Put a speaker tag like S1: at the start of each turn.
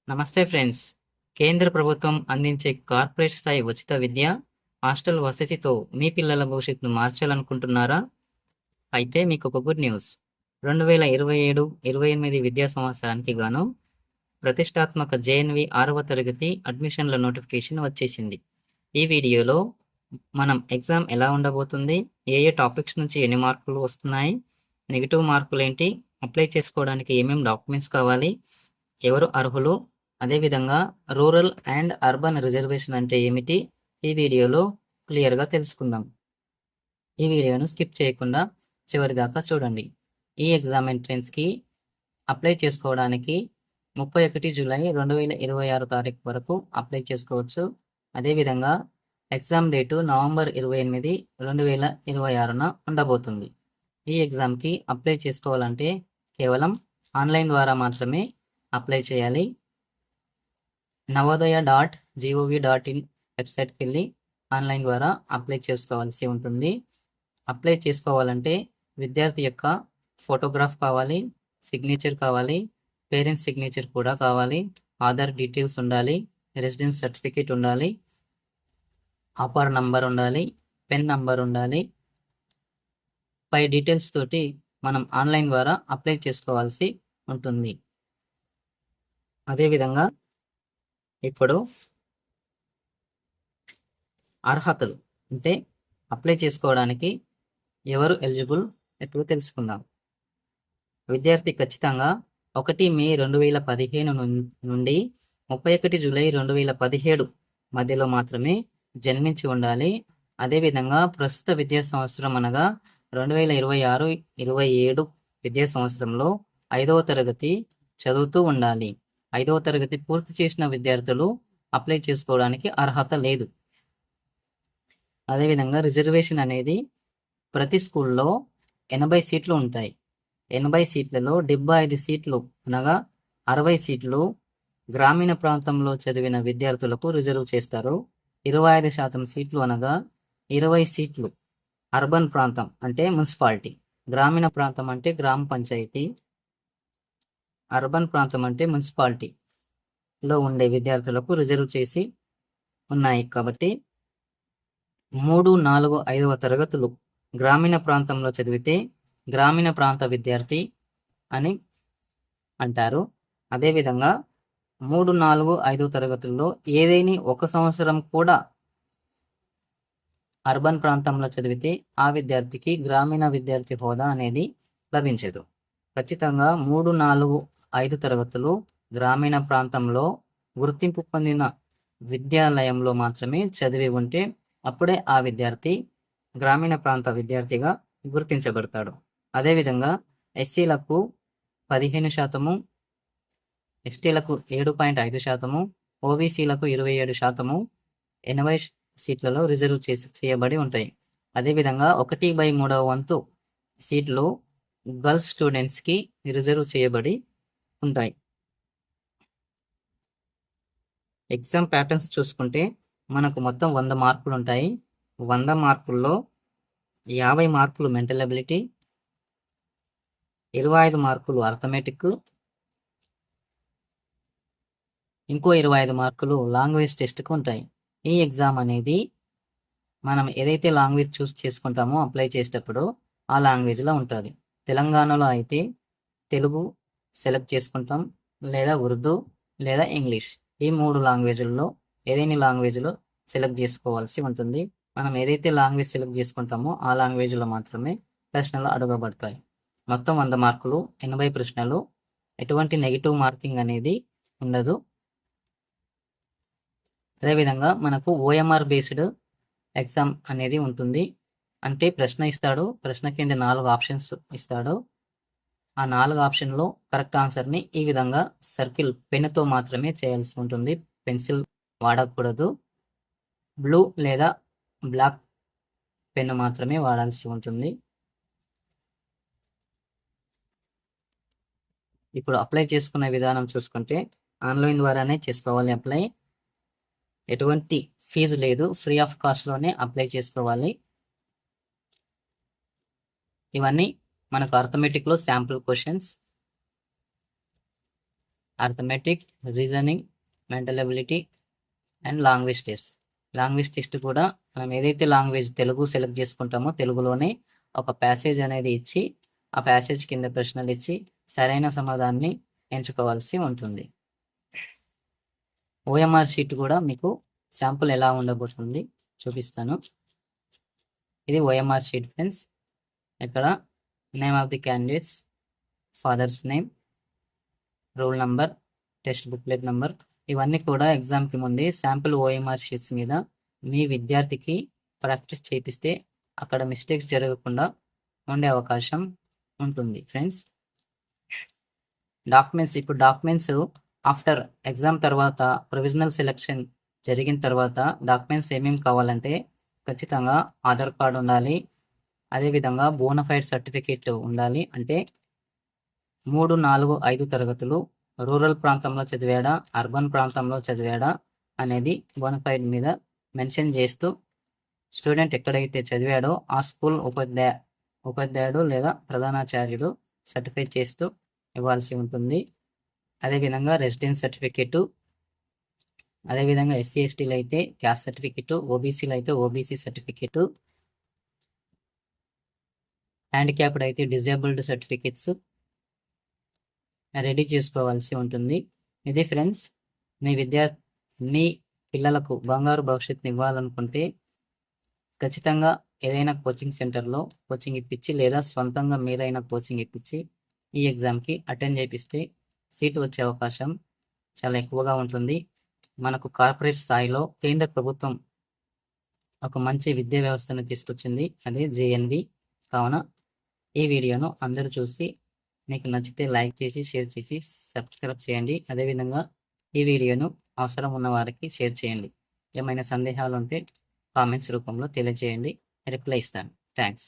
S1: నమస్తే ఫ్రెండ్స్. కేంద్ర ప్రభుత్వం అందించే కార్పొరేట్ స్థాయి ఉచిత విద్య, హాస్టల్ వసతితో మీ పిల్లల భవిష్యత్తును మార్చాలనుకుంటున్నారా? అయితే మీకొక గుడ్ న్యూస్. 2027, 28 విద్యా సంవత్సరానికి గాను ప్రతిష్టాత్మక జేఎన్‌వి 6వ తరగతి అడ్మిషన్ల నోటిఫికేషన్ వచ్చేసింది. ఈ వీడియోలో మనం ఎగ్జామ్ ఎలా ఉండబోతుంది, ఏ ఏ టాపిక్స్ నుంచి ఎన్ని మార్కులు వస్తున్నాయి, నెగెటివ్ మార్కులేంటి, అప్లై చేసుకోవడానికి ఏమేం డాక్యుమెంట్స్ కావాలి, ఎవరు అర్హులు, అదేవిధంగా రూరల్ అండ్ అర్బన్ రిజర్వేషన్ అంటే ఏమిటి, ఈ వీడియోలో క్లియర్గా తెలుసుకుందాం. ఈ వీడియోను స్కిప్ చేయకుండా చివరి దాకా చూడండి. ఈ ఎగ్జామ్ ఎంట్రెన్స్కి అప్లై చేసుకోవడానికి 31 జూలై 2026 తారీఖు వరకు అప్లై చేసుకోవచ్చు. అదేవిధంగా ఎగ్జామ్ డేటు నవంబర్ 28, 2026న ఉండబోతుంది. ఈ ఎగ్జామ్కి అప్లై చేసుకోవాలంటే కేవలం ఆన్లైన్ ద్వారా మాత్రమే అప్లై చేయాలి. navodaya.gov.in వెబ్సైట్కి వెళ్ళి ఆన్లైన్ ద్వారా అప్లై చేసుకోవాల్సి ఉంటుంది. అప్లై చేసుకోవాలంటే విద్యార్థి యొక్క ఫోటోగ్రాఫ్ కావాలి, సిగ్నేచర్ కావాలి, పేరెంట్స్ సిగ్నేచర్ కూడా కావాలి, ఆధార్ డీటెయిల్స్ ఉండాలి, రెసిడెన్స్ సర్టిఫికేట్ ఉండాలి, ఆపార్ నంబర్ ఉండాలి, పెన్ నంబర్ ఉండాలి. పై డీటెయిల్స్ తోటి మనం ఆన్లైన్ ద్వారా అప్లై చేసుకోవాల్సి ఉంటుంది. అదేవిధంగా ఇప్పుడు అర్హతలు అంటే అప్లై చేసుకోవడానికి ఎవరు ఎలిజిబుల్ ఇప్పుడు తెలుసుకుందాం. విద్యార్థి ఖచ్చితంగా 1 మే 2015 నుండి 31 జూలై 2017 మధ్యలో మాత్రమే జన్మించి ఉండాలి. అదేవిధంగా ప్రస్తుత విద్యా సంవత్సరం అనగా 2026-27 విద్యా సంవత్సరంలో 5వ తరగతి చదువుతూ ఉండాలి. 5వ తరగతి పూర్తి చేసిన విద్యార్థులు అప్లై చేసుకోవడానికి అర్హత లేదు. అదేవిధంగా రిజర్వేషన్ అనేది ప్రతి స్కూల్లో 80 సీట్లు ఉంటాయి. 80 సీట్లలో 75 సీట్లు అనగా 60 సీట్లు గ్రామీణ ప్రాంతంలో చదివిన విద్యార్థులకు రిజర్వ్ చేస్తారు. 25% సీట్లు అనగా 20 సీట్లు అర్బన్ ప్రాంతం అంటే మున్సిపాలిటీ, గ్రామీణ ప్రాంతం అంటే గ్రామ పంచాయతీ, అర్బన్ ప్రాంతం అంటే మున్సిపాలిటీలో ఉండే విద్యార్థులకు రిజర్వ్ చేసి ఉన్నాయి. కాబట్టి 3, 4, 5వ తరగతులు గ్రామీణ ప్రాంతంలో చదివితే గ్రామీణ ప్రాంత విద్యార్థి అని అంటారు. అదేవిధంగా 3, 4, 5 తరగతుల్లో ఏదైనా ఒక సంవత్సరం కూడా అర్బన్ ప్రాంతంలో చదివితే ఆ విద్యార్థికి గ్రామీణ విద్యార్థి హోదా అనేది లభించదు. ఖచ్చితంగా 3, 4, 5 తరగతులు గ్రామీణ ప్రాంతంలో గుర్తింపు పొందిన విద్యాలయంలో మాత్రమే చదివి ఉంటే అప్పుడే ఆ విద్యార్థి గ్రామీణ ప్రాంత విద్యార్థిగా గుర్తించబడతాడు. అదేవిధంగా ఎస్సీలకు 15%, ఎస్టీలకు 7.5%, ఓబీసీలకు 27%, 80 సీట్లలో రిజర్వ్ చేయబడి ఉంటాయి. అదేవిధంగా 1/3 వంతు సీట్లు గర్ల్స్ స్టూడెంట్స్కి రిజర్వ్ చేయబడి ఉంటాయి. ఎగ్జామ్ ప్యాటర్న్స్ చూసుకుంటే మనకు మొత్తం 100 మార్కులు ఉంటాయి. 100 మార్కుల్లో 50 మార్కులు మెంటల్ ఎబిలిటీ, 25 మార్కులు అర్థమెటిక్, ఇంకో 25 మార్కులు లాంగ్వేజ్ టెస్ట్కి ఉంటాయి. ఈ ఎగ్జామ్ అనేది మనం ఏదైతే లాంగ్వేజ్ చూస్ చేసుకుంటామో అప్లై చేసేటప్పుడు ఆ లాంగ్వేజ్లో ఉంటుంది. తెలంగాణలో అయితే తెలుగు సెలెక్ట్ చేసుకుంటాం, లేదా ఉర్దూ లేదా ఇంగ్లీష్. ఈ 3 లాంగ్వేజ్ల్లో ఏదైనా లాంగ్వేజ్లో సెలెక్ట్ చేసుకోవాల్సి ఉంటుంది. మనం ఏదైతే లాంగ్వేజ్ సెలెక్ట్ చేసుకుంటామో ఆ లాంగ్వేజ్లో మాత్రమే ప్రశ్నలు అడగబడతాయి. మొత్తం 100 మార్కులు, 80 ప్రశ్నలు, ఎటువంటి నెగిటివ్ మార్కింగ్ అనేది ఉండదు. అదేవిధంగా మనకు ఓఎంఆర్ బేస్డ్ ఎగ్జామ్ అనేది ఉంటుంది. అంటే ప్రశ్న ఇస్తాడు, ప్రశ్న కింద 4 ఆప్షన్స్ ఇస్తాడు. ఆ 4 ఆప్షన్లో కరెక్ట్ ఆన్సర్ని ఈ విధంగా సర్కిల్ పెన్నుతో మాత్రమే చేయాల్సి ఉంటుంది. పెన్సిల్ వాడకూడదు. బ్లూ లేదా బ్లాక్ పెన్ను మాత్రమే వాడాల్సి ఉంటుంది. ఇప్పుడు అప్లై చేసుకునే విధానం చూసుకుంటే ఆన్లైన్ ద్వారానే చేసుకోవాలి అప్లై. ఎటువంటి ఫీజు లేదు, ఫ్రీ ఆఫ్ కాస్ట్లోనే అప్లై చేసుకోవాలి. ఇవన్నీ మనకు అర్థమెటిక్లో sample questions. Arithmetic, reasoning, mental ability and language test. Language test కూడా మనం ఏదైతే లాంగ్వేజ్ తెలుగు సెలెక్ట్ చేసుకుంటామో తెలుగులోనే ఒక ప్యాసేజ్ అనేది ఇచ్చి ఆ ప్యాసేజ్ కింద ప్రశ్నలు ఇచ్చి సరైన సమాధానాన్ని ఎంచుకోవాల్సి ఉంటుంది. ఓఎంఆర్ షీట్ కూడా మీకు శాంపుల్ ఎలా ఉండబోతుంది చూపిస్తాను. ఇది ఓఎంఆర్ షీట్ ఫ్రెండ్స్. ఇక్కడ name of the candidates, father's name, roll number, text booklet number, ఇవన్నీ కూడా ఎగ్జామ్కి ముందే శాంపుల్ ఓఎంఆర్ షీట్స్ మీద మీ విద్యార్థికి ప్రాక్టీస్ చేపిస్తే అక్కడ మిస్టేక్స్ జరగకుండా ఉండే అవకాశం ఉంటుంది ఫ్రెండ్స్. డాక్యుమెంట్స్, ఇప్పుడు డాక్యుమెంట్స్ ఆఫ్టర్ ఎగ్జామ్ తర్వాత ప్రొవిజనల్ సెలెక్షన్ జరిగిన తర్వాత డాక్యుమెంట్స్ ఏమేమి కావాలంటే ఖచ్చితంగా ఆధార్ కార్డు ఉండాలి, అదేవిధంగా బోనఫైడ్ సర్టిఫికేట్ ఉండాలి. అంటే 3, 4, 5 తరగతులు రూరల్ ప్రాంతంలో చదివాడా, అర్బన్ ప్రాంతంలో చదివాడా అనేది బోనఫైడ్ మీద మెన్షన్ చేస్తూ స్టూడెంట్ ఎక్కడైతే చదివాడో ఆ స్కూల్ ఉపాధ్యాయుడు లేదా ప్రధానాచార్యుడు సర్టిఫై చేస్తూ ఇవ్వాల్సి ఉంటుంది. అదేవిధంగా రెసిడెన్స్ సర్టిఫికేటు, అదేవిధంగా ఎస్సీ ఎస్టీలు అయితే క్యాస్ట్ సర్టిఫికేటు, ఓబీసీలు అయితే ఓబీసీ సర్టిఫికేటు, హ్యాండిక్యాప్డ్ అయితే డిజేబుల్డ్ సర్టిఫికేట్స్ రెడీ చేసుకోవాల్సి ఉంటుంది. ఇది ఫ్రెండ్స్, మీ పిల్లలకు బంగారు భవిష్యత్తుని ఇవ్వాలనుకుంటే ఖచ్చితంగా ఏదైనా కోచింగ్ సెంటర్లో కోచింగ్ ఇప్పించి లేదా స్వంతంగా మీరైనా కోచింగ్ ఇప్పించి ఈ ఎగ్జామ్కి అటెండ్ చేపిస్తే సీటు వచ్చే అవకాశం చాలా ఎక్కువగా ఉంటుంది. మనకు కార్పొరేట్ స్థాయిలో కేంద్ర ప్రభుత్వం ఒక మంచి విద్యా వ్యవస్థను తీసుకొచ్చింది, అదే జేఎన్వి. కావున ఈ వీడియోను అందరూ చూసి మీకు నచ్చితే లైక్ చేసి, షేర్ చేసి, సబ్స్క్రైబ్ చేయండి. అదేవిధంగా ఈ వీడియోను అవసరం ఉన్న వారికి షేర్ చేయండి. ఏమైనా సందేహాలు ఉంటే కామెంట్స్ రూపంలో తెలియజేయండి, రిప్లై ఇస్తాను. థ్యాంక్స్.